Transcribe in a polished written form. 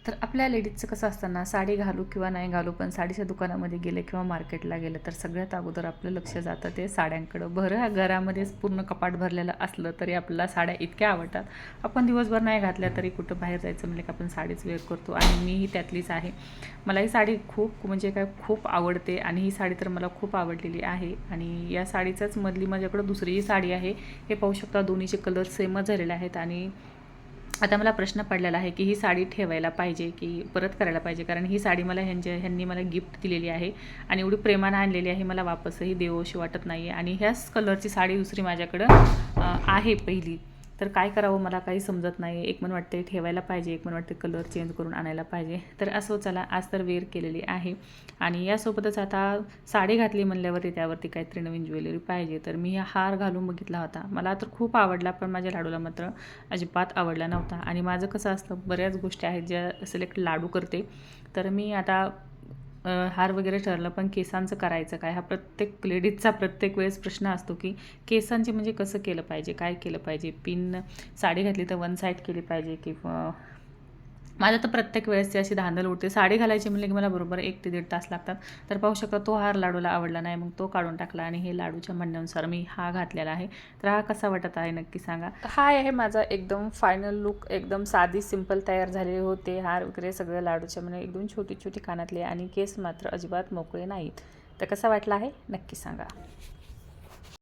तर आपल्या लेडीजचं कसं असतं ना, साडी घालू किंवा नाही घालू, पण साडीच्या दुकानामध्ये गेले किंवा मार्केटला गेलं तर सगळ्यात अगोदर आपलं लक्ष जातं ते साड्यांकडं. भरं घरामध्येच पूर्ण कपाट भरलेलं असलं तरी आपल्याला साड्या इतक्या आवडतात. आपण दिवसभर नाही घातल्या तरी कुठं बाहेर जायचं म्हणलं की आपण साडीच वेअर करतो आणि मीही त्यातलीच आहे. मला ही साडी खूप म्हणजे काय खूप आवडते आणि ही साडी तर मला खूप आवडलेली आहे. आणि या साडीचाच मधली माझ्याकडं दुसरीही साडी आहे. हे पाहू शकता, दोन्हीचे कलर सेमच झालेले आहेत. आणि आता मला प्रश्न पडलेला आहे की ही साडी ठेवायला पाहिजे की परत करायला पाहिजे, कारण ही साडी मला ह्यांनी मला गिफ्ट दिलेली आहे आणि एवढी प्रेमानं आणलेली आहे, मला वापसही देवोशी वाटत नाही आहे. आणि ह्याच कलरची साडी दुसरी माझ्याकडं आहे पहिली. तर काय करावं मला काही समजत नाही. एक मन वाटते ठेवायला पाहिजे, एक मन वाटते कलर चेंज करून आणायला पाहिजे. तर असं चला, आज तर वेअर केलेली आहे आणि यासोबतच आता साडी घातली म्हणल्यावरती त्यावरती काहीतरी नवीन ज्वेलरी पाहिजे. तर मी हार घालून बघितला होता, मला तर खूप आवडला, पण माझ्या लाडूला मात्र अजिबात आवडला नव्हता. आणि माझं कसं असतं, बऱ्याच गोष्टी आहेत ज्या सिलेक्ट लाडू करते. तर मी आता हार वगैरे ठरलं, पण केसांचं करायचं काय, हा प्रत्येक लेडीजचा प्रत्येक वेळेस प्रश्न असतो की केसांचे म्हणजे कसं केलं पाहिजे, काय केलं पाहिजे. पिन साडी घातली तर वन साईड केली पाहिजे की माझं तर प्रत्येक वेळेस ती अशी धांदल उडते. साडी घालायची म्हणलं की मला बरोबर 1 ते 1.5 तास लागतात. तर पाहू शकता, तो हार लाडूला आवडला नाही, मग तो काढून टाकला आणि हे लाडूच्या म्हणण्यानुसार मी हा घातलेला आहे. तर हा कसा वाटत आहे नक्की सांगा. हा आहे माझा एकदम फायनल लुक. एकदम साधी सिंपल तयार झालेले होते. हार वगैरे सगळं लाडूच्या म्हणजे एकदम छोटी छोटी कानातले आणि केस मात्र अजिबात मोकळे नाहीत. तर कसा वाटला आहे नक्की सांगा.